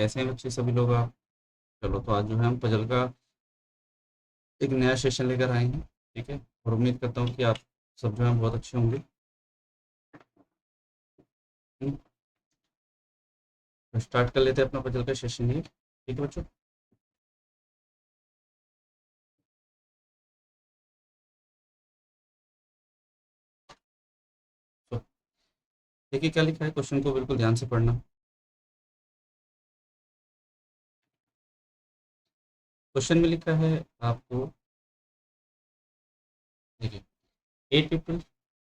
कैसे हैं बच्चे सभी लोग आप? चलो, तो आज जो है हम पजल का एक नया सेशन लेकर आए हैं। ठीक है, और उम्मीद करता हूँ कि आप सब जो है बहुत अच्छे होंगे। तो स्टार्ट कर लेते हैं अपना पजल का सेशन ये। ठीक है बच्चों। तो देखिए क्या लिखा है, क्वेश्चन को बिल्कुल ध्यान से पढ़ना। क्वेश्चन में लिखा है आपको, देखिए, 8 पीपल,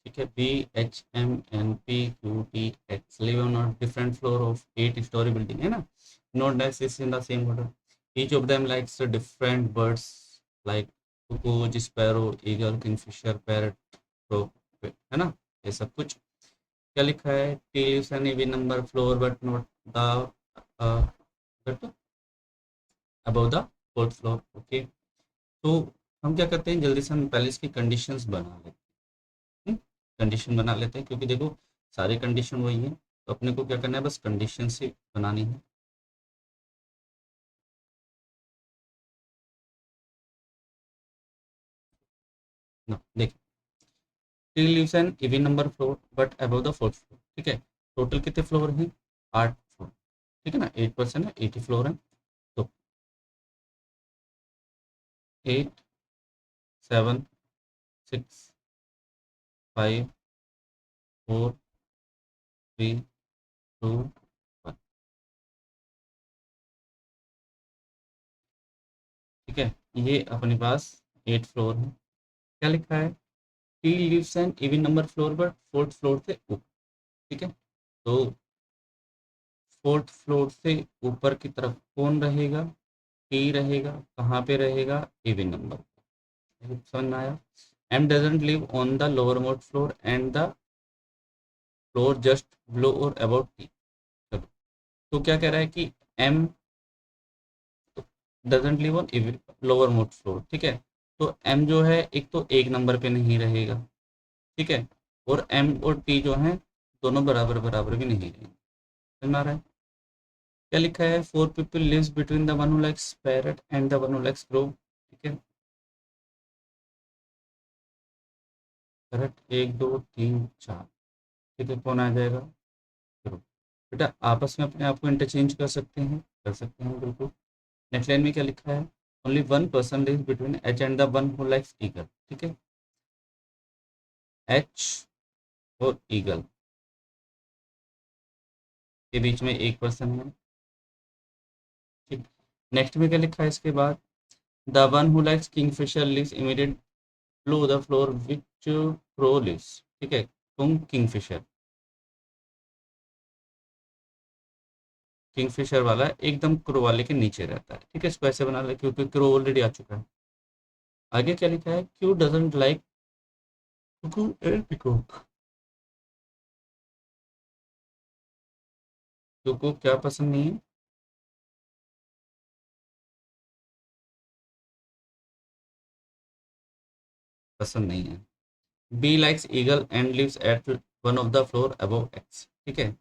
ठीक है, BHMNPQTX live on a different floor of 8 story building, है ना? Not necessarily in the same order. Each of them likes a different birds like cuckoo, sparrow, eagle, kingfisher, parrot, crow, है ना? ये सब कुछ क्या लिखा है? T lives an even number floor but not the but above the fourth floor. Okay, तो हम क्या करते हैं, जल्दी से हम पहले इसकी कंडीशंस बना लेते हैं। कंडीशन बना लेते हैं क्योंकि देखो सारी कंडीशन वही है, तो अपने को क्या करना है, बस कंडीशन से बनानी है ना। देखिए, three lives an even number floor but above the fourth floor. ठीक है, टोटल कितने फ्लोर हैं? 8 फ्लोर। ठीक है ना, 8% है, 80 फ्लोर है। तो 8, 7, 6, 5, 4, 3, 2, 1। ठीक है, ये अपने पास 8 फ्लोर है। क्या लिखा है? T lives an even number floor but fourth floor से ऊपर। ठीक है, तो फोर्थ फ्लोर से ऊपर की तरफ कौन रहेगा? टी रहेगा। कहाँ पे रहेगा? Even number. समझ में आया? M doesn't live on the lower most floor and the floor just below और अबाउट टी। तो क्या कह रहा है कि M doesn't live on lower most floor. ठीक है, तो एम जो है एक तो एक नंबर पे नहीं रहेगा। ठीक है, और एम और टी जो है दोनों बराबर बराबर भी नहीं रहेंगे। समझ में आ रहा है? क्या लिखा है? 4 people lives between the one who likes parrot and the one who likes crow. ठीक है, पैरट 1, 2, 3, 4। ठीक है, कौन आ जाएगा? क्रो। बेटा आपस में अपने आप को इंटरचेंज कर सकते हैं, कर सकते हैं बिल्कुल। नेक्स्ट लाइन में क्या लिखा है? Only one person lives between H and the one who likes eagle. ठीक है, एच और ईगल के बीच में एक पर्सन है। ठीक, नेक्स्ट में क्या लिखा है इसके बाद? The one who likes kingfisher lives immediate below the floor which crow lives। ठीक है, तुम किंगफिशर, किंगफिशर वाला एकदम क्रो वाले के नीचे रहता है। ठीक है, इसको ऐसे बना ले क्योंकि क्रो ऑलरेडी आ चुका है। आगे क्या लिखा है? Q doesn't like cuckoo and peacock. Cuckoo क्या पसंद नहीं है? पसंद नहीं है। B likes eagle and lives at one of the floor above X. ठीक है,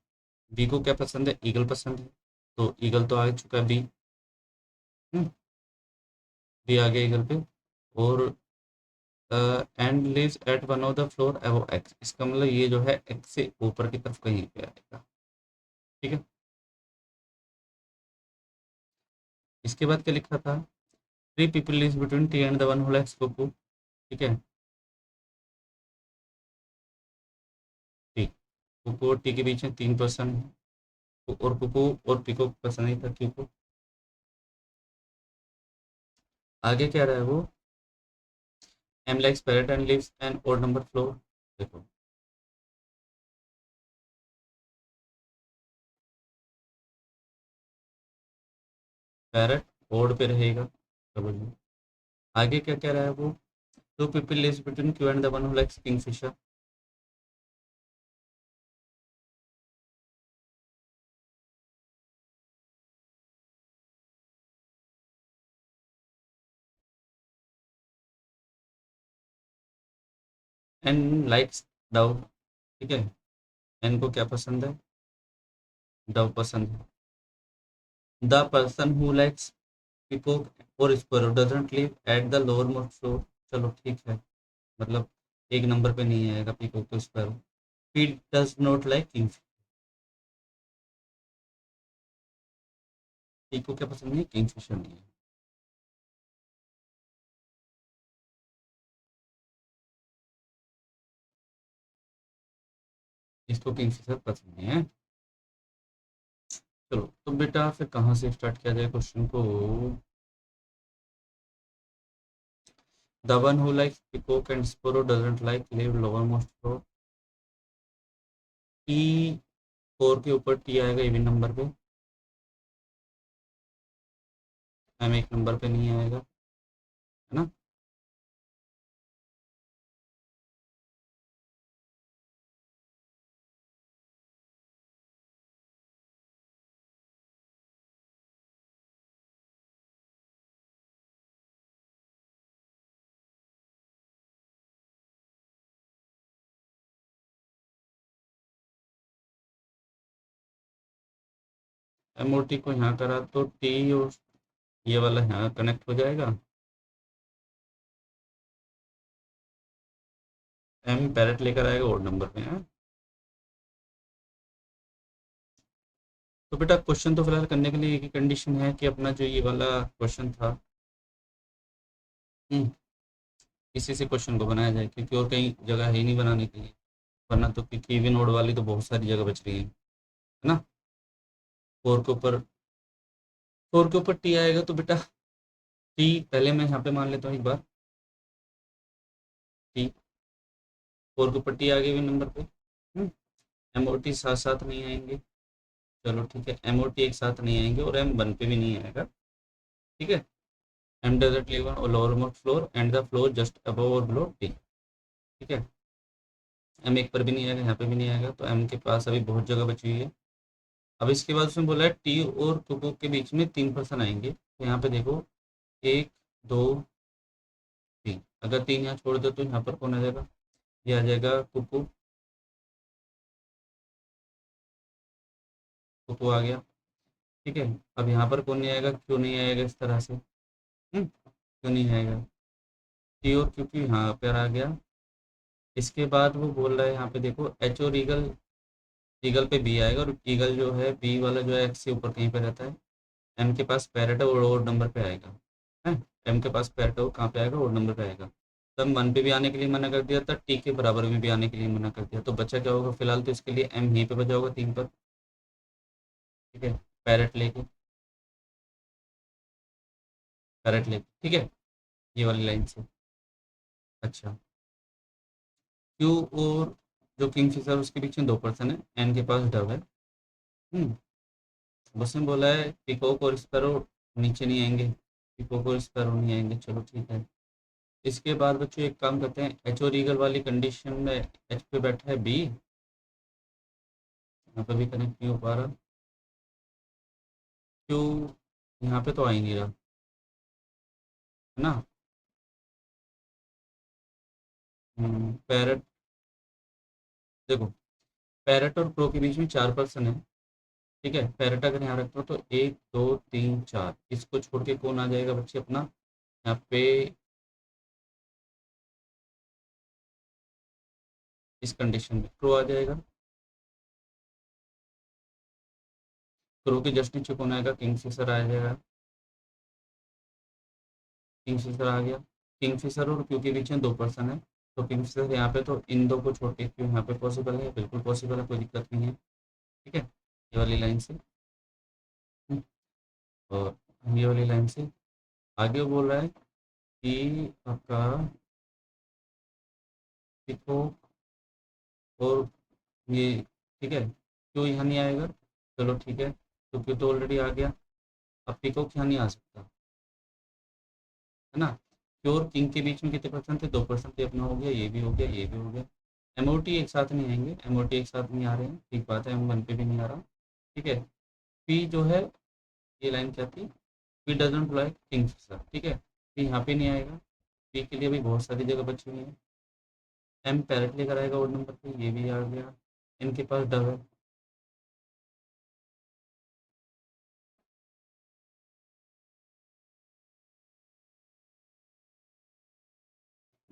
बी को क्या पसंद है? ईगल पसंद है। तो ईगल तो आ चुका है बी। बी आ गया ईगल पे। और and lives at one of the floor above X, इसका मतलब ये जो है एक्स से ऊपर की तरफ कहीं पे आएगा। ठीक है, इसके बाद क्या लिखा था? 3 people lives between T and the one who likes cuckoo. ठीक है, टी, कुकू और टी के बीच में 3 पर्सन है। और कुकू और पी को पसंद नहीं था क्यों को। आगे क्या रहा है वो? M likes parrot and lives an odd number floor. देखो, पैरेट ओड पे रहेगा, समझ लो। आगे क्या कह रहा है वो? 2 people lives between Q and the one who likes kingfisher. N likes dove. ठीक है, एन को क्या पसंद है? डव पसंद है। The person who likes peacock और sparrow doesn't live at the lower most floor. चलो ठीक है, मतलब एक नंबर पे नहीं आएगा पीकॉक तो sparrow. He does not like king. Peacock क्या पसंद नहीं है, किंगफिशर नहीं है। इसको किंगफिशर पसंद नहीं है। चलो तो बेटा फिर कहाँ से स्टार्ट किया जाए क्वेश्चन को। The one who likes peacock and sparrow doesn't like live lower most floor. T, four के ऊपर टी आएगा इवन नंबर पे, एम एक नंबर पे नहीं आएगा, है ना। एम और टी को यहाँ करा तो टी और ये वाला यहाँ कनेक्ट हो जाएगा। एम पैरेट लेकर आएगा और नंबर पे है। तो बेटा क्वेश्चन तो फिलहाल करने के लिए एक ही कंडीशन है कि अपना जो ये वाला क्वेश्चन था, हम्म, इसी से क्वेश्चन को बनाया जाए, क्योंकि और कहीं जगह है ही नहीं बनाने के लिए। वरना तो क्योंकि इवन ओड वाली तो बहुत सारी जगह बच रही है ना। फोर के ऊपर, फोर के ऊपर टी आएगा तो बेटा टी पहले मैं यहाँ पे मान लेता हूँ एक बार। टी, फोर के ऊपर टी आ गई इवन नंबर पे। एम और टी साथ साथ नहीं आएंगे। चलो ठीक है, एम और टी एक साथ नहीं आएंगे और एम वन पे भी नहीं आएगा। ठीक है, M doesn't live on lower most floor and the floor just above और बिलो टी। ठीक है, एम एक पर भी नहीं आएगा, यहाँ पे भी नहीं आएगा, तो एम के पास अभी बहुत जगह बची हुई है। अब इसके बाद उसने बोला है टी और कुकू के बीच में तीन पर्सन आएंगे, तो यहाँ पे देखो, एक, दो, तीन। अगर तीन यहाँ छोड़ दो तो यहाँ पर कौन आ जाएगा, ये आ जाएगा कुकू। कुकू आ गया। ठीक है, अब यहाँ पर कौन नहीं आएगा, क्यों नहीं आएगा इस तरह से, क्यों नहीं आएगा, टी और क्योंकि यहाँ पर आ गया। इसके बाद वो बोल रहा है यहाँ पे देखो एच और ईगल, ईगल पे बी आएगा, और ईगल जो है बी वाला जो है एक्स से ऊपर कहीं पे रहता है। एम के पास पैरेट है और ओड नंबर पे आएगा, है। एम के पास पैरेट है वो कहाँ पे आएगा, ओड नंबर पे आएगा। तब वन पे भी आने के लिए मना कर दिया था, टी के बराबर में भी आने के लिए मना कर दिया, तो बच्चा क्या होगा फिलहाल, तो इसके लिए एम यहीं पे बचा होगा तीन पर। ठीक है, पैरेट लेके, पैरेट लेके, ठीक है, ये वाली लाइन से। अच्छा, क्यू और जो किंग फिशर उसके बीच में दो पर्सन है, एन के पास डव है। हम्म, उसने बोला है पिकॉक और स्पैरो नीचे नहीं आएंगे, पिकॉक और स्पैरो नहीं आएंगे, चलो ठीक है। इसके बाद बच्चों एक काम करते हैं, एच और ईगल वाली कंडीशन में एच पे बैठा है बी, यहाँ पे भी कनेक्ट नहीं हो पा रहा। क्यू यहाँ पे तो आ ही नहीं रहा, है ना। पैरट, देखो, पैरट और प्रो के बीच में चार पर्सन है। ठीक है, पैरट अगर यहाँ रखते हो तो एक, दो, तीन, चार, इसको छोड़ के कौन आ जाएगा बच्चे अपना यहाँ पे, इस कंडीशन में प्रो आ जाएगा। प्रो के जस्ट नीचे कौन आएगा, किंगफिशर आ जाएगा। किंगफिशर आ गया। किंगफिशर और क्यू के बीच में दो पर्सन है, तो किंगफिशर यहाँ पे तो इन दो को छोड़ के क्यू यहाँ पे पॉसिबल है, बिल्कुल पॉसिबल है, कोई दिक्कत नहीं है। ठीक है, ये वाली लाइन से। हम्म, और ये वाली लाइन से आगे बोल रहा है कि आपका देखो, और ये, ठीक है, क्यों यहाँ नहीं आएगा, चलो ठीक है, तो क्यों तो ऑलरेडी आ गया। अब पिकॉक यहाँ नहीं आ सकता, है ना। क्यों और किंग के बीच में कितने परसेंट थे, दो परसेंट थे, अपना हो गया, ये भी हो गया, ये भी हो गया। एमओटी एक साथ नहीं आएंगे, एमओटी एक साथ नहीं आ रहे हैं, ठीक बात है, एम वन पे भी नहीं आ रहा। ठीक है, पी जो है, ये लाइन क्या थी, P doesn't like kingfisher, ठीक है, पी यहाँ पे नहीं आएगा, पी के लिए भी बहुत सारी जगह बची हुई है। एम पैरेट लेकर आएगा और नंबर पे, ये भी आ गया, इनके पास डब है।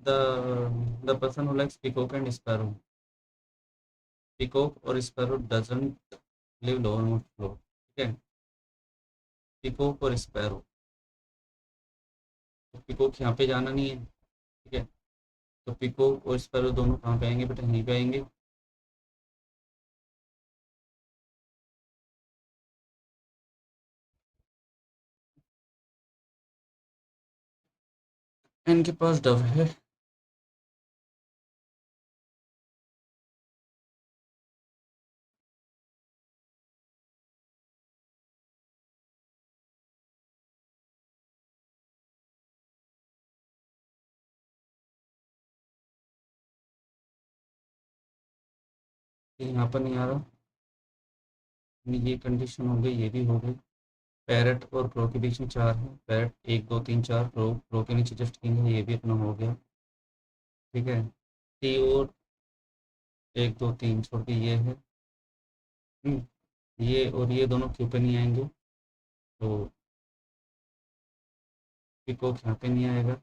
The person who likes peacock and sparrow, peacock और sparrow doesn't live on floor, ठीक है, पीकॉक और स्पैरो, तो पीकॉक यहाँ पे जाना नहीं है, ठीक है, तो पीकॉक और स्पैरो दोनों कहाँ पे आएंगे बेटा, यहीं पे आएंगे। इनके पास डव है, यहाँ पर नहीं आ रहा, ये कंडीशन हो गई, ये भी हो गई। पैरट और क्रो के बीच में चार है, पैरट एक दो तीन चार, क्रो क्रो के नीचे जस्ट किंग है, ये भी अपना हो गया, ठीक है। टी और एक दो तीन छोड़ के ये है, ये और ये दोनों क्यों पे नहीं आएंगे, तो पिकॉक यहाँ पे नहीं आएगा,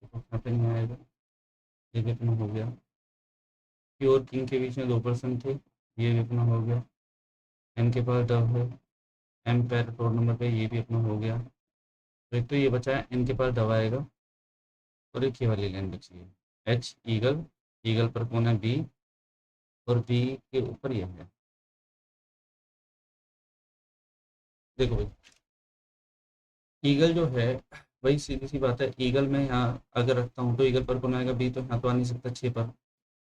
पिकॉक यहाँ पे नहीं आएगा, ये भी अपना हो गया। पी और किंग के बीच में दो पर्सन थे, ये भी अपना हो गया। एन के पास डव है, एम पैर रोड नंबर पे, ये भी अपना हो गया। तो एक तो ये बचा है, एन के पास डव आएगा, और एक ये वाली लाइन बची है, एच ईगल, ईगल पर कौन है, बी, और बी के ऊपर ये है। देखो भाई, ईगल जो है, वही सीधी सी बात है, ईगल में यहाँ अगर रखता हूँ तो ईगल पर कौन आएगा, बी, तो यहाँ तो आ नहीं सकता 6 पर,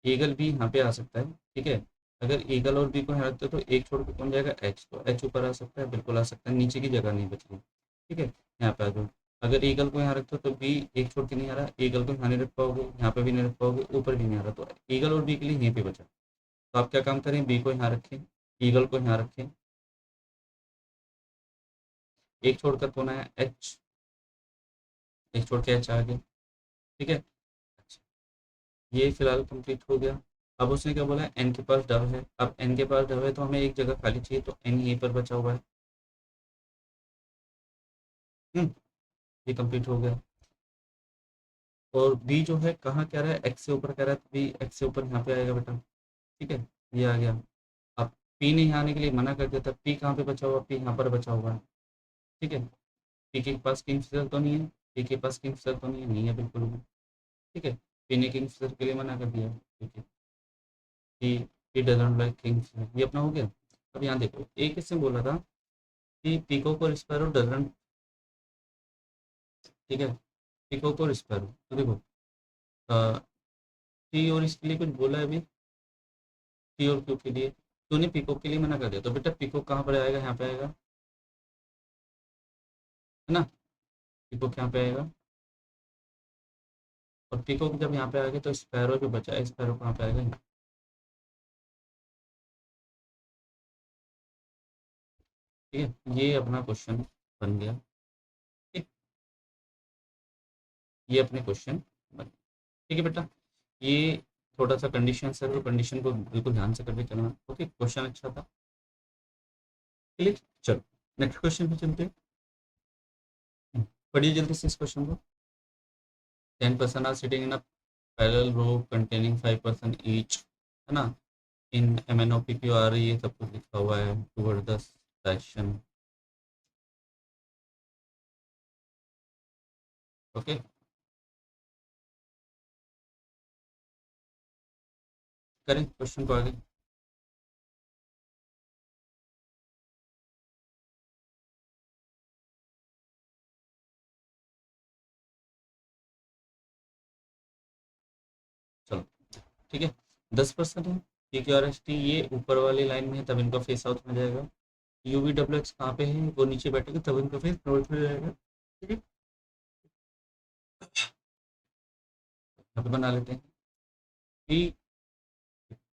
ईगल भी यहाँ पे आ सकता है, ठीक है। अगर ईगल और बी को यहाँ रखते हो तो एक छोड़ के कौन जाएगा, एच, तो एच ऊपर आ सकता है, बिल्कुल आ सकता है, नीचे की जगह नहीं बच रही, ठीक है, यहाँ पे आ जाओ। अगर ईगल को यहाँ रखते हो तो बी एक छोड़ के नहीं आ रहा, ईगल को यहाँ नहीं रख पाओगे, यहाँ पे भी नहीं रख पाओगे, ऊपर भी नहीं आ रहा, तो ईगल और बी के लिए यहीं पे बचा। तो आप क्या काम करें, बी को यहाँ रखें, ईगल को यहाँ रखें, एक छोड़कर कौन आया, एच, एक छोड़ के एच आ गया, ठीक है। अच्छा, ये फिलहाल कंप्लीट हो गया। अब उसने क्या बोला, एन के पास डव है, अब एन के पास डव है तो हमें एक जगह खाली चाहिए, तो एन यहीं पर बचा हुआ है। हम्म, ये कंप्लीट हो गया। और बी जो है कहाँ कह रहा है, एक्स से ऊपर कह रहा है, तो बी एक्स से ऊपर यहाँ पे आएगा बेटा, ठीक है, ये आ गया। अब पी ने यहाँ आने के लिए मना कर दिया था, पी कहाँ पे बचा हुआ, पी यहाँ पर बचा हुआ है, ठीक है। पी के पास किंग फिशर तो नहीं है, पी के पास किंग फिशर तो नहीं है बिल्कुल भी, ठीक है। पी ने किंग फिशर के लिए मना कर दिया, ठीक है, he doesn't like kingfisher, ये अपना हो गया। अब यहाँ देखो, एक इससे बोला था कि पीकॉक और स्पैरो डजंट, ठीक है, पीकॉक और स्पैरो, तो देखो टी और इसके लिए कुछ बोला है अभी, टी और क्यू के लिए, तूने पीकॉक के लिए मना कर दिया, तो बेटा पीकॉक कहाँ पर आएगा, यहाँ पे आएगा, है ना, पीकॉक यहाँ पे आएगा। और पीकॉक जब यहाँ पे आ गया तो स्पैरो जो बचा है, स्पैरो कहाँ पे आएगा, ठीक है, ये अपना क्वेश्चन बन गया, ठीक, ये अपने क्वेश्चन बन गए। ठीक है बेटा, ये थोड़ा सा कंडीशन है, तो कंडीशन को बिल्कुल ध्यान से करके चलना, ओके, क्वेश्चन अच्छा था, क्लियर, चलो नेक्स्ट क्वेश्चन पे चलते हैं। पढ़िए जल्दी से इस क्वेश्चन को। 10 person are sitting in a parallel row containing 5 person each, है ना, in M N O P Q R, ये सब कुछ लिखा हुआ है टूवर्ड द सेक्शन, ओके। करें क्वेश्चन को आगे। चलो, ठीक है, 10 person है, P Q R S T ये ऊपर वाली लाइन में है, तब इनका फेस आउट में जाएगा। यू वी डब्ल्यू एक्स कहाँ पे है, वो नीचे बैठेगा, तब इनका फेस नॉर्थ में जाएगा, ठीक है। यहाँ पे बना लेते हैं, पी,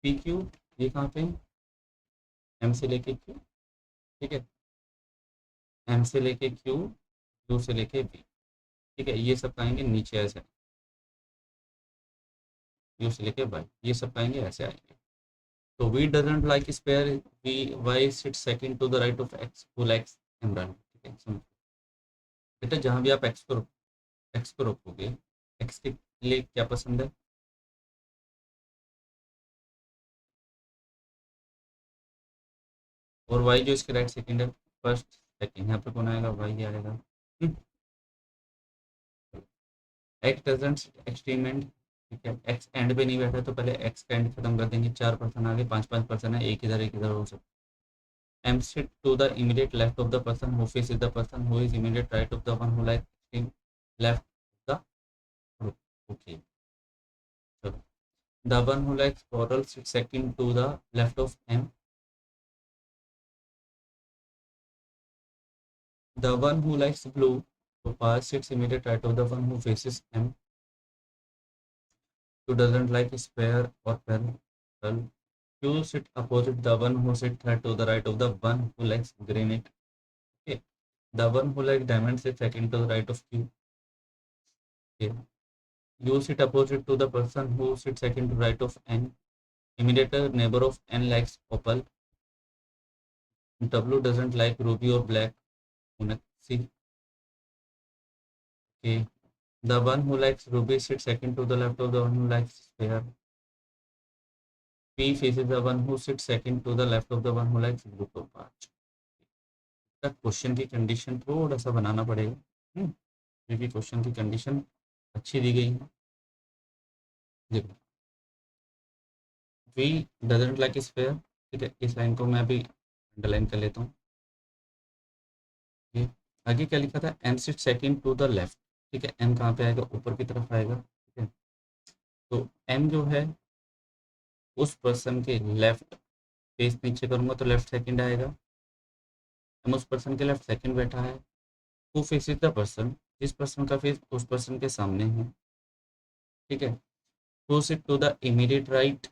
पी क्यू, ये कहाँ पे है, एम से लेके क्यू, ठीक है, एम से लेके क्यू, क्यू से लेके बी, ठीक है, ये सब आएंगे नीचे ऐसे, यू से लेके वाई, ये सब पाएंगे ऐसे आएंगे। तो V doesn't like sapphire, V Y sit second to the right of X who likes emerald. ठीक है, समझ बेटा, जहाँ भी आप एक्स को रखोगे, एक्स के लिए क्या पसंद है, और वाई जो इसके राइट सेकंड है, फर्स्ट सेकंड, यहाँ पे कौन आएगा, वाई आएगा। एक्स डजंट एक्सट्रीम एंड, ठीक है, एक्स एंड पे नहीं बैठा तो पहले एक्स का एंड खत्म कर देंगे, 4 पर्सन आगे, 5 5 पर्सन है, एक इधर हो सकता है। M sit to the immediate left of the person who face is the person who is immediate right of the one who like extreme left the group. Okay, चलो, the one who likes coral sits second to the left of M. The one who likes blue topaz sits immediate right of the one who faces M. Who doesn't like square or pearl. Q sit opposite the one who sits to the right of the one who likes granite. Okay. The one who likes diamond sits second to the right of Q. Okay. U sit opposite to the person who sits second to right of N. Immediate neighbor of N likes opal. W doesn't like ruby or black. C. Okay. The one who likes ruby sits second to the left of the one who likes sphere. P faces the one who sits second to the left of the one who likes blue topaz. Question की condition थोड़ा सा बनाना पड़ेगा, क्योंकि question की condition अच्छी दी गई है। देखो, वी डजंट लाइक स्फेयर, ठीक है, इस लाइन को मैं अभी अंडरलाइन कर लेता हूँ। आगे क्या लिखा था, M sit second to the left, ठीक है, एम कहाँ पे आएगा, ऊपर की तरफ आएगा, ठीक है। तो एम जो है उस पर्सन के लेफ्ट फेस नीचे करूंगा तो लेफ्ट सेकंड आएगा। एम उस पर्सन के लेफ्ट सेकंड बैठा है। Who face is the person, जिस पर्सन का फेस उस पर्सन के सामने है, ठीक है। Who sit to the immediate right,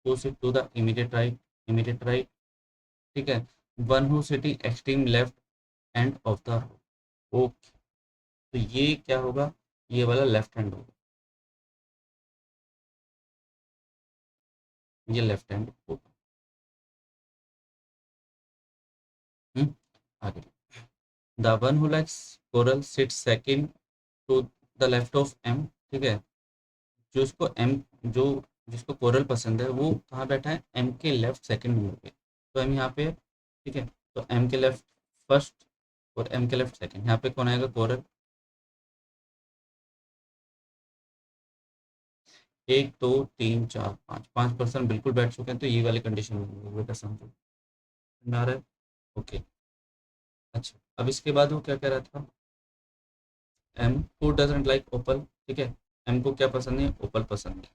who sit to the immediate right, ठीक है। One who sitting extreme left end of the road. Okay, तो ये क्या होगा, ये वाला लेफ्ट हैंड होगा, ये लेफ्ट हैंड होगा। आगे, the one who likes coral sit second to the left of M, ठीक है। जो उसको एम, जो जिसको कोरल पसंद है वो कहाँ बैठा है, एम के लेफ्ट सेकंड में पे, तो एम यहाँ पे, ठीक है। तो एम के लेफ्ट फर्स्ट और एम के लेफ्ट सेकंड, यहाँ पे कौन आएगा, कोरल। 1 2 3 4 5 5 पर्सन बिल्कुल बैठ चुके हैं, तो ये वाली कंडीशन बेटा समझो आ रहा है। ओके, अच्छा, अब इसके बाद वो क्या कह रहा था, एम हु डजंट लाइक ओपल, ठीक है, एम को क्या पसंद है, ओपल पसंद है,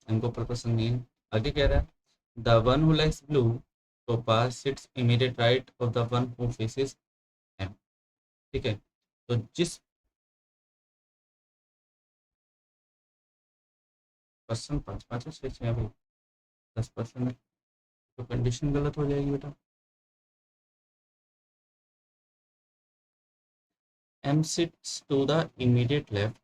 एम को ओपल पसंद नहीं है। आगे कह रहा है, the one who likes blue topaz sits immediate right of the one who faces M, ठीक है। तो जिस पर्सन 5 5 है, 6 6 भाई, 10 पर्सन है, तो कंडीशन गलत हो जाएगी बेटा। M sits to the immediate left,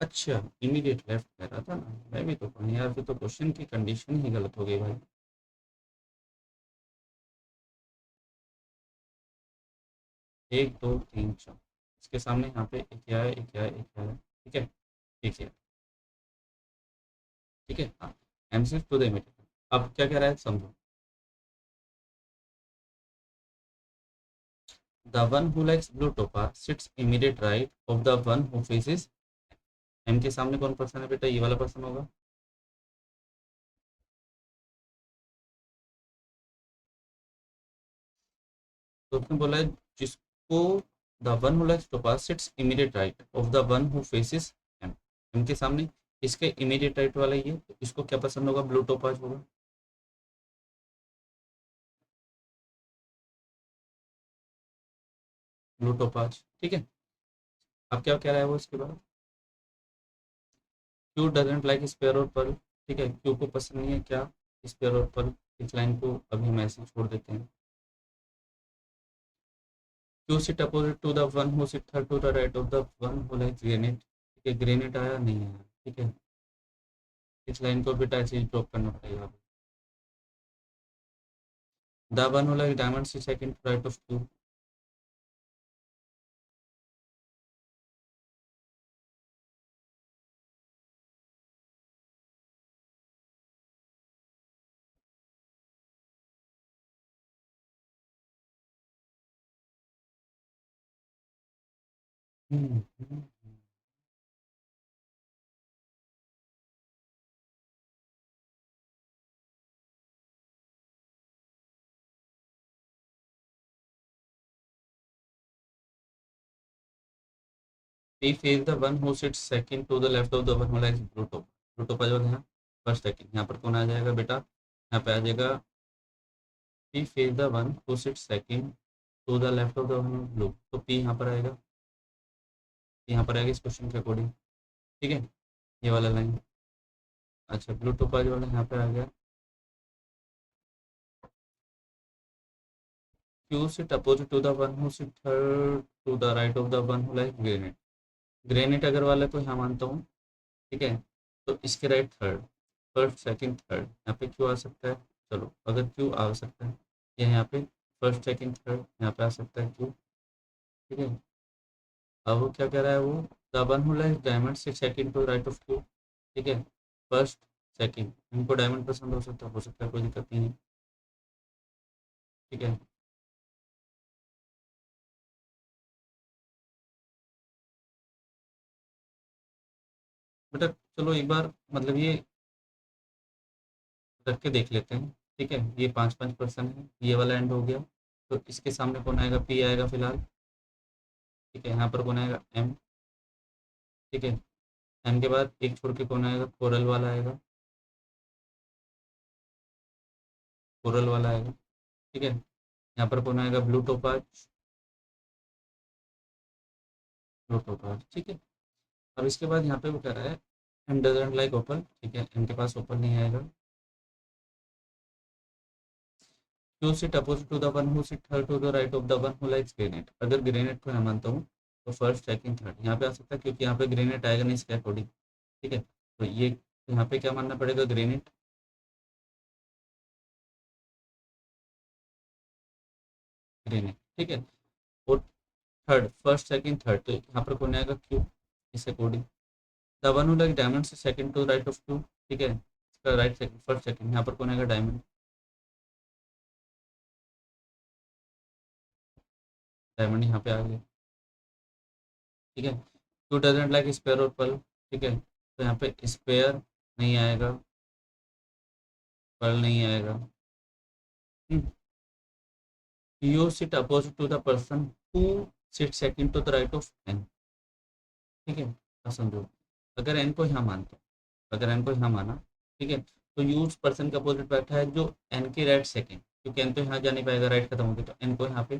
अच्छा, इमीडिएट लेफ्ट कह रहा था ना, मैं भी तो पढ़ी यार, फिर तो क्वेश्चन की कंडीशन ही गलत हो गई भाई। 1 2 3 4, इसके सामने यहाँ पे एक है, एक है, एक है, ठीक है, एक है, ठीक है, हाँ। M sits to the immediate, अब क्या कह रहा है समझो, the one who likes blue topaz sits immediate right of the one who faces M के सामने कौन पर्सन है बेटा, ये वाला पर्सन होगा। तो उसने बोला है, जिसको the one who likes topaz sits immediate right of the one who faces M, M के सामने इसके इमीडिएट राइट वाला ये, तो इसको क्या पसंद होगा, ब्लू टोपाज होगा। ब्लू टोपाज, ठीक है। अब क्या कह रहा है वो इसके बाद, क्यू डजेंट लाइक स्पेयर और पर्ल, ठीक है, क्यू को पसंद नहीं है क्या, स्पेयर और पर्ल। इस लाइन को अभी हम ऐसे ही छोड़ देते हैं। Q sit opposite to the one who sit third to the right of the one who like garnet. ठीक है, ग्रेनेड आया नहीं आया। ठीक है, इस लाइन को बेटा ऐसे ही ड्रॉप करना पड़ेगा। The one who like diamond sit second to right of Q. P is the one who sits second to the left of the one who likes blue top। Blue टोपा जो है first second, यहाँ पर कौन आ जाएगा बेटा, यहाँ पे आ जाएगा P is the one who sits second to the left of the one who blue। तो P यहाँ पर आएगा, यहाँ पर आएगा इस क्वेश्चन के अकॉर्डिंग। ठीक है, ये वाला लाइन। अच्छा, ब्लू टोपा जो वाला यहाँ पे आ गया। Q sit opposite to the one who sit third to the right of the one who like granite। Granite अगर वाले को यहाँ मानता हूँ। ठीक है, तो इसके right third, first second third, यहाँ पे क्यों आ सकता है। चलो, अगर क्यों आ सकता है, ये यहाँ पे फर्स्ट सेकंड थर्ड यहाँ पे आ सकता है क्यों। ठीक है, अब वो क्या कह रहा है, वो the one who likes diamond sits second to right of Q. ठीक है, फर्स्ट सेकंड, इनको डायमंड पसंद हो सकता है, कोई दिक्कत नहीं है। ठीक है, बेटा चलो एक बार मतलब ये रख के देख लेते हैं। ठीक है, ये 5-5% है, ये वाला एंड हो गया। तो इसके सामने कौन आएगा, पी आएगा फिलहाल। ठीक है, यहाँ पर कौन आएगा, एम। ठीक है, एम के बाद एक छोड़ के कौन आएगा, कोरल वाला आएगा, कोरल वाला आएगा। ठीक है, यहाँ पर कौन आएगा, ब्लू टोपाज, ब्लू टोपाज। ठीक है, अब इसके बाद यहाँ पे वो कह रहा है एम डजंट लाइक ओपल। ठीक है, एम के पास ओपल नहीं आएगा। Q sit opposite to the one who sit third to the right of the one who likes garnet. अगर ग्रेनेट को मैं मानता हूँ तो फर्स्ट सेकंड थर्ड यहाँ पे आ सकता है, क्योंकि यहाँ पे ग्रेनेट आएगा नहीं इसके अकॉर्डिंग। ठीक है, तो ये यहाँ पे क्या मानना पड़ेगा, ग्रेनेट। ग्रेनेट। ठीक है, और थर्ड, फर्स्ट सेकंड थर्ड, तो यहाँ पर कौन आएगा, क्यू, इस according. The one who like diamond से second to right of Q. ठीक है, इसका राइट सेकंड फर्स्ट सेकंड, यहाँ पर कौन आएगा, डायमंड। डायमंड यहाँ पे आ गया। ठीक है, टू डजेंट लाइक स्पेयर और पर्ल। ठीक है, तो यहाँ पे स्पेयर नहीं आएगा, पर्ल नहीं आएगा। U sit opposite to the person who sit second to the right of N. ठीक है, अब समझो, अगर एन को यहाँ मानते, अगर एन को यहाँ माना, ठीक है, तो यू उस पर्सन के अपोजिट बैठा है जो एन के राइट सेकंड, क्योंकि एन तो यहाँ जा नहीं पाएगा, राइट खत्म हो गया, तो एन को यहाँ पे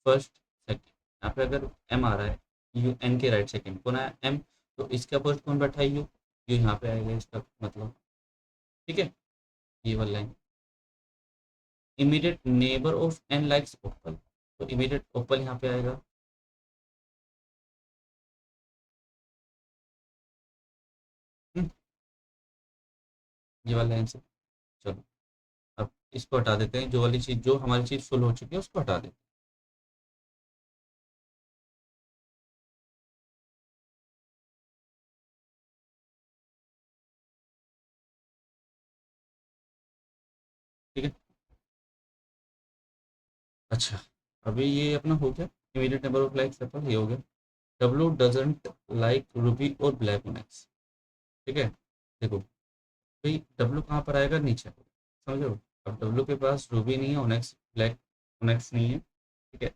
फर्स्ट सेकंड, यहाँ पे अगर एम आ रहा है, यू एन के राइट सेकंड कौन आया, एम, तो इसके अपोजिट कौन बैठा है, यू, यू यहाँ पे आएगा इसका मतलब। ठीक है, ये वाला line. Immediate neighbour of N likes opal, तो इमीडिएट ओपल यहाँ पे आएगा। हम्म, ये वाला लाइन से। चलो, अब इसको हटा देते हैं, जो वाली चीज, जो हमारी चीज फुल हो चुकी है उसको हटा देते हैं। ठीक है, अच्छा, अभी ये अपना हो गया, immediate number of likes Apple, ये हो गया। डब्लू डजेंट लाइक रूबी और ब्लैक ओनेक्स। ठीक है, देखो भाई, डब्लू कहाँ पर आएगा, नीचे, समझो। अब डब्लू के पास रूबी नहीं है, ओनेक्स ब्लैक ओनेक्स नहीं है। ठीक है,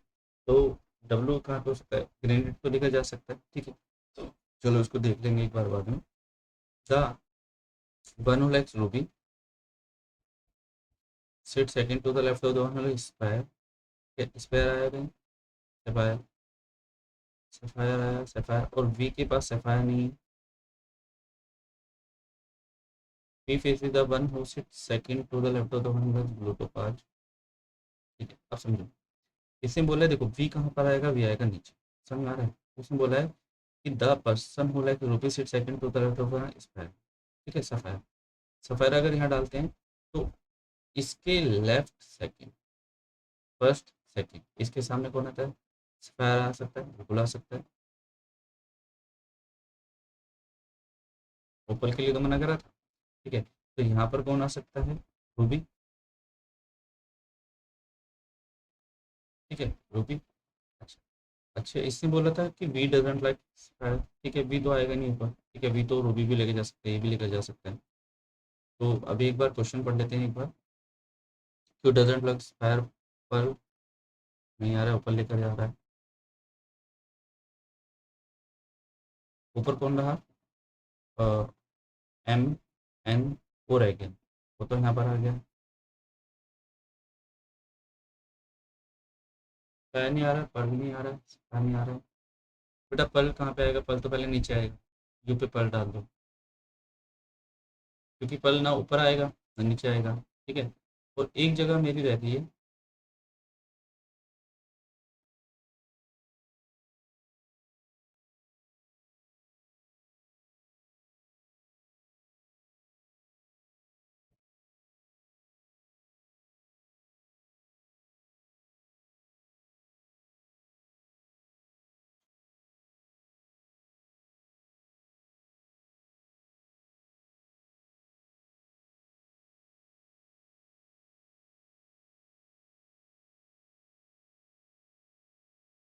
तो डब्लू कहाँ पे हो सकता है, ग्रेनेड को लेकर जा सकता है। ठीक है, तो चलो उसको देख लेंगे एक बार बाद में। The one who likes ruby sit second to the left of the one who likes sapphire. Sapphire आया कहीं, सफायर, सफायर आया, सफायर, और वी के पास सफायर नहीं है। V face the one who sit second to the left of the one who likes blue topaz. ठीक है, अब समझो, इसमें बोला है, देखो वी कहाँ पर आएगा, वी आएगा नीचे, समझ में आ रहा है। इसमें बोला है कि the person who like ruby sit second to the left of square, ठीक है, सफायर। सफायर अगर यहाँ डालते हैं तो इसके लेफ्ट सेकंड, फर्स्ट सेकंड, इसके सामने कौन आता है, सफायर आ सकता है, बिल्कुल आ सकता है। ओपल के लिए तो मना करा था, ठीक है, तो यहाँ पर कौन आ सकता है, रूबी, ठीक है, रूबी। अच्छा, अच्छा, इसने बोला था कि वी डजंट लाइक स्क्वायर, ठीक है, वी तो आएगा नहीं ऊपर, ठीक है, वी तो रूबी भी लेके जा सकते हैं, ये भी लेके जा सकते हैं। तो अभी एक बार क्वेश्चन पढ़ लेते हैं एक बार, क्यों डजंट लाइक स्क्वायर पर नहीं आ रहा है, ऊपर लेकर जा रहा है, ऊपर कौन रहा, एम एन ओ रह गया, वो तो यहाँ पर आ गया, स्क्वायर नहीं आ रहा है, पर नहीं आ रहा है, स्क्वायर नहीं आ रहा है। बेटा पल कहाँ पे आएगा, पल तो पहले नीचे आएगा, यू पे पल डाल दो, क्योंकि पल ना ऊपर आएगा ना नीचे आएगा, ठीक है। और एक जगह मेरी रहती है,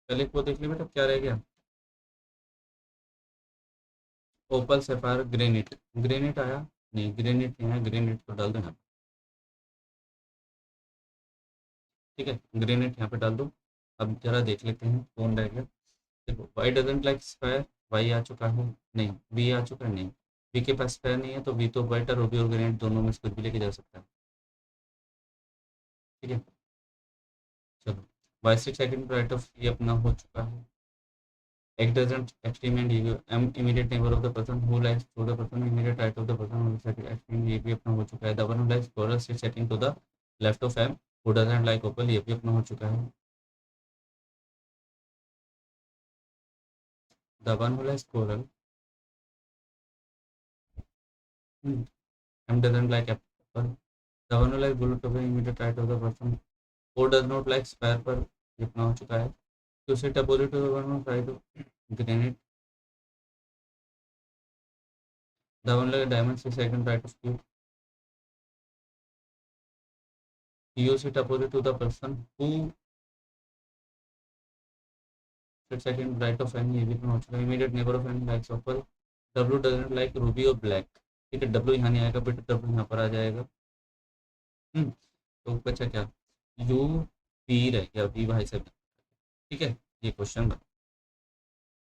पहले को देख ले बेटा क्या रह गया, ओपल सफायर ग्रेनिट, ग्रेनिट आया नहीं, ग्रेनिट नहीं है, ग्रेनिट तो डाल दो यहाँ पे, ठीक है, ग्रेनिट यहाँ पे डाल दो। अब जरा देख लेते हैं कौन रह गया, देखो Y doesn't like square, Y आ चुका है, नहीं वी आ चुका है, नहीं वी के पास स्क्वायर नहीं है, तो वी तो वाइट और रूबी और ग्रेनिट दोनों में से कुछ भी लेके जा सकता है, ठीक है। चलो, Y sits second right of ये अपना हो चुका है, X doesn't extreme and ego immediate neighbor of the person who lies to the person immediate right of the person who is extreme, ये भी अपना हो चुका है। The one who likes squirrel is sitting to the left of M who doesn't like opal, ये भी अपना हो चुका है। The one who likes squirrel, M doesn't like apple। The one who likes bullet to the immediate right of the person who does not like square, पर ये अपना हो चुका है। To sit opposite to the one who try to granite, the one like diamond is second right of Q, you sit opposite to the person who second right of N, ये भी हो चुका है। Immediate neighbour of N likes opal, W doesn't like ruby और black, ठीक है, W यहाँ नहीं आएगा बट डब्ल्यू यहाँ पर आ जाएगा। तो बचा क्या, यू पी रह गया, वी भाई से, ठीक है। ये क्वेश्चन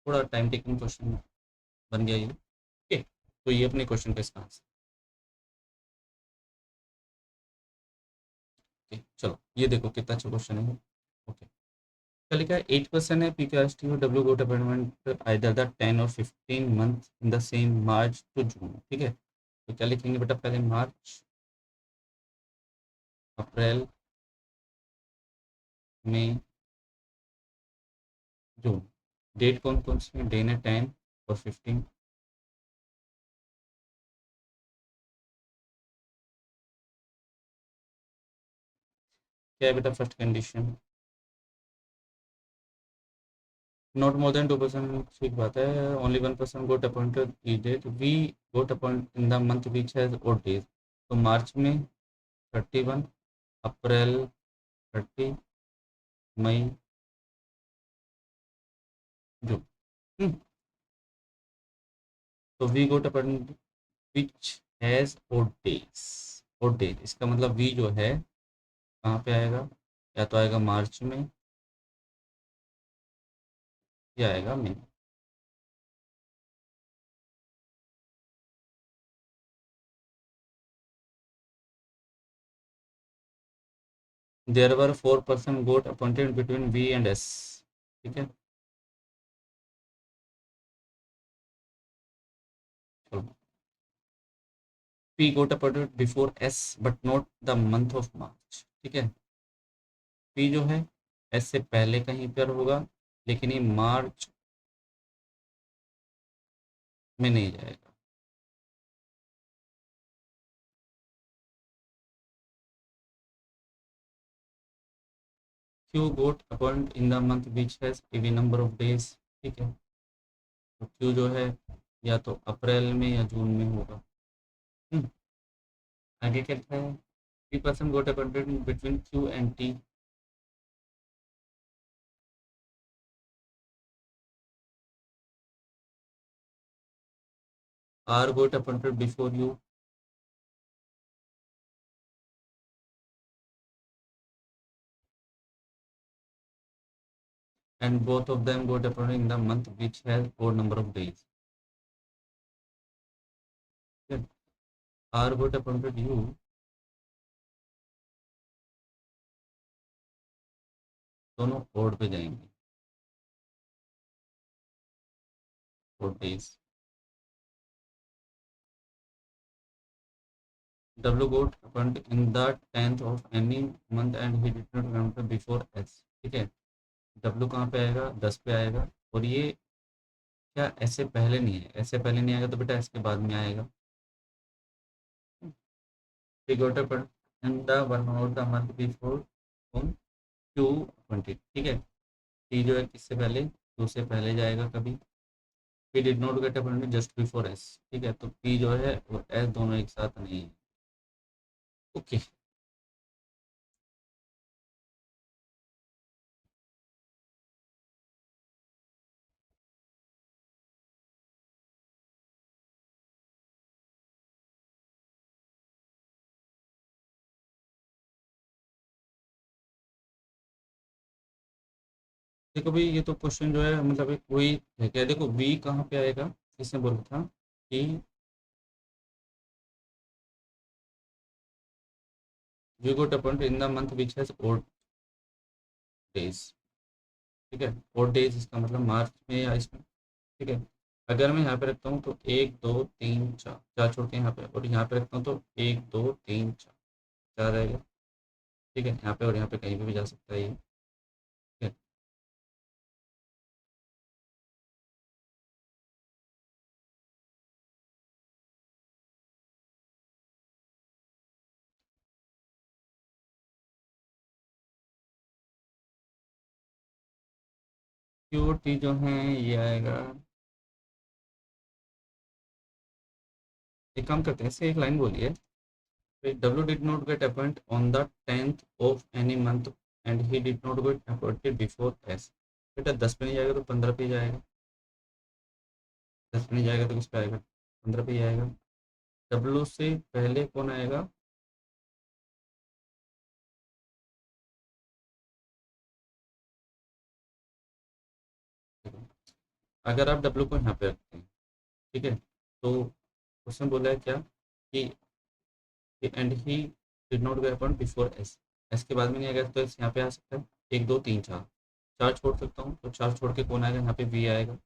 थोड़ा टाइम टेकिंग क्वेश्चन बन गया ये, ठीक है। तो ये अपने क्वेश्चन का इसका आंसर, ओके। चलो ये देखो कितना अच्छा क्वेश्चन है, ओके। क्या लिखा है, 8% है P K T W got appointment either the 10 और 15 month in the same March to June, ठीक है। तो क्या लिखेंगे बेटा, पहले मार्च, अप्रैल, मई, जून। डेट कौन कौन सी है, डे ने 10 और 15, क्या है बेटा first condition, not more than 2%, ठीक बात है, only 1% got appointed E date, V got appoint in the month which has odd days, तो मार्च में 31, अप्रैल 30, मई, जून। हम्म, तो V got appoint which has odd days, odd days इसका मतलब वी जो है कहाँ पे आएगा, या तो आएगा मार्च में या आएगा मई। There were 4% got appointed between V and S, ठीक है। चलो, P got appointed before S but not the month of March, ठीक है। पी जो है एस से पहले कहीं पर होगा, लेकिन ये मार्च में नहीं जाएगा। Q got appoint in the month which has even number of days. ठीक है, तो क्यू जो है या तो अप्रैल में या जून में होगा। हम्म, आगे क्या लिखा है? 3% got appointed between Q and T. R got appointed before U, and both of them got appointed in the month which has odd number of days. Okay. R got appointed you, दोनों odd पे जाएंगे, odd days. W got appointed in the 10th of any month and he did not remember before S. ठीक है, W कहाँ पे आएगा? 10 पे आएगा। और ये क्या S से पहले नहीं है? S से पहले नहीं आएगा तो बेटा S के बाद में आएगा। He got appointed in the one or the month before on Q20। ठीक है, T जो है किससे पहले? Q से पहले जाएगा कभी। He did not get appointed just before S। ठीक है, तो P जो है और S दोनों एक साथ नहीं है। ओके, देखो भाई ये तो क्वेश्चन जो है मतलब एक वही है क्या, देखो V कहाँ पे आएगा? इसने बोला था कि V got appointed in the month which has odd days. ठीक है, ओड डेज इसका मतलब मार्च में या इसमें। ठीक है, अगर मैं यहाँ पे रखता हूँ तो 1 2 3 4, 4 छोड़ के यहाँ पे, और यहाँ पे रखता हूँ तो 1 2 3 4, 4 रहेगा। ठीक है, यहाँ पे और यहाँ पे कहीं पे भी जा सकता है ये। ठीक है, Q T जो है ये आएगा। एक काम करते हैं, इससे एक लाइन बोलिए। W did not get appointed on the 10th of any month and he did not get appointed before S। बेटा 10 पे नहीं जाएगा तो 15 पे ही जाएगा। 10 पे नहीं जाएगा तो किस पे आएगा? 15 पे ही आएगा। W से पहले कौन आएगा? अगर आप W को यहाँ पे रखते हैं, ठीक है, तो उसने बोला है क्या कि and he did not get appoint before S. S के बाद में नहीं आएगा तो एस यहाँ पे आ सकता है। 1 2 3 4, 4 छोड़ सकता हूँ तो 4 छोड़ के कौन आएगा? यहाँ पे वी आएगा,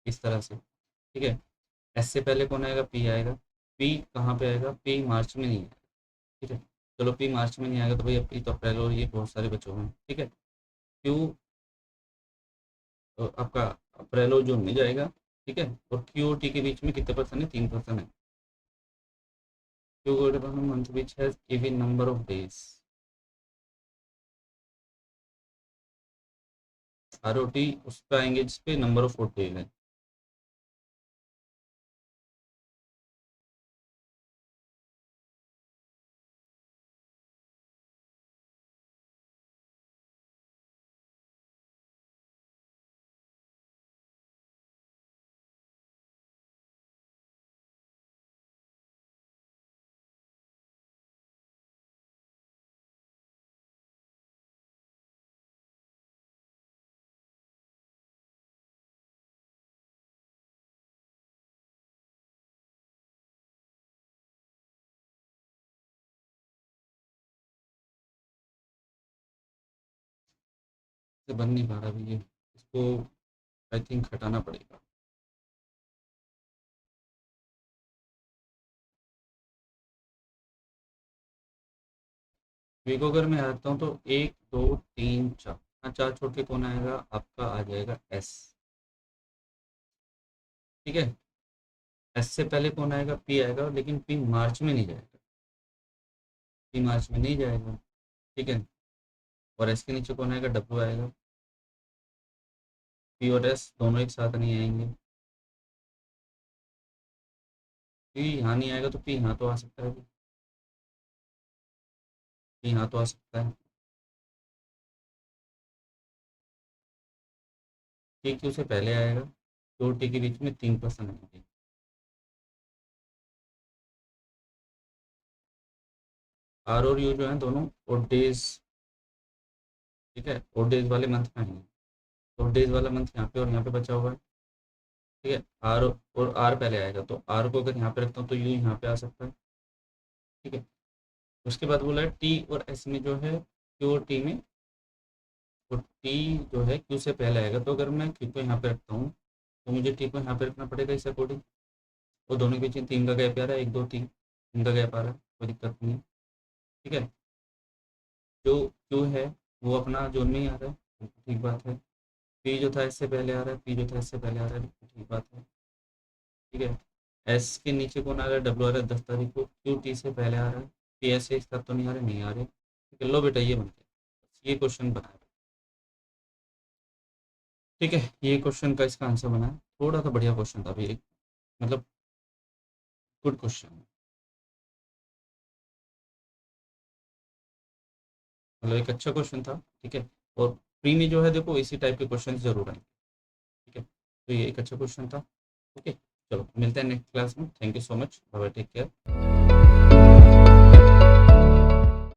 इस तरह से। ठीक है, एस से पहले कौन आएगा? पी आएगा। पी कहाँ पे आएगा? पी मार्च में नहीं आएगा। ठीक है, चलो पी मार्च में नहीं आएगा तो भाई पी तो अप्रैल और ये बहुत सारे बचे हुए हैं। ठीक है, क्यू आपका अप्रैल और जून में जाएगा। ठीक है, और क्यू और टी के बीच में कितने पर्सन है? 3 पर्सन है। Q got month which has even number of days. R O T उस पर आएंगे जिसपे नंबर ऑफ डेज है। से बन नहीं पा रहा अभी ये, इसको आई थिंक हटाना पड़ेगा। वीक अगर मैं आता हूँ तो 1 2 3 4, यहाँ 4 छोड़ के कौन आएगा, आपका आ जाएगा एस। ठीक है, एस से पहले कौन आएगा, पी आएगा, लेकिन पी मार्च में नहीं जाएगा, पी मार्च में नहीं जाएगा। ठीक है, और एस के नीचे कौन आएगा, डब्ल्यू आएगा। पी और एस दोनों एक साथ नहीं आएंगे, पी यहाँ नहीं आएगा तो पी यहाँ तो आ सकता है, पी यहाँ तो आ सकता है। टी क्यू से पहले आएगा, दो टी के बीच में 3% आएंगे। आर और यू जो है दोनों ओड डेज। ठीक है, ओड डेज वाले मंथ में आएंगे, ओड डेज वाला मंथ यहाँ पे और यहाँ पे बचा हुआ है। ठीक है, आर और आर पहले आएगा, तो आर को अगर यहाँ पे रखता हूँ तो यू यहाँ पे आ सकता है। ठीक है, उसके बाद बोला है टी और एस में जो है, क्यू और टी में, तो टी जो है क्यू से पहले आएगा, तो अगर मैं क्यू को यहाँ पे रखता हूँ तो मुझे टी को यहाँ पे रखना पड़ेगा इस अकॉर्डिंग। वो दोनों के बीच 3 का गैप आ रहा है, 1 2 3, 3 का गैप आ रहा है, कोई दिक्कत नहीं है। ठीक है, जो क्यू है वो अपना जोन में ही आ रहा है, बिल्कुल ठीक बात है। पी जो था इससे पहले आ रहा है, पी जो था इससे पहले आ रहा है, बिल्कुल ठीक बात है। ठीक है, एस के नीचे कौन आ रहा है, डब्ल्यू आ रहा है 10 तारीख को, क्यू टी से पहले आ रहा है, पी एस से एक साथ तो नहीं आ रहे, नहीं आ रहे। ठीक है, लो बेटा ये बन गया, ये क्वेश्चन बना है। ठीक है, ये क्वेश्चन का इसका आंसर बना है, थोड़ा सा बढ़िया क्वेश्चन था अभी, मतलब गुड क्वेश्चन, मतलब एक अच्छा क्वेश्चन था। ठीक है, और प्री में जो है देखो इसी टाइप के क्वेश्चन जरूर आएंगे। ठीक है, तो ये एक अच्छा क्वेश्चन था। ओके, चलो मिलते हैं नेक्स्ट क्लास में, thank you so much, bye, take care.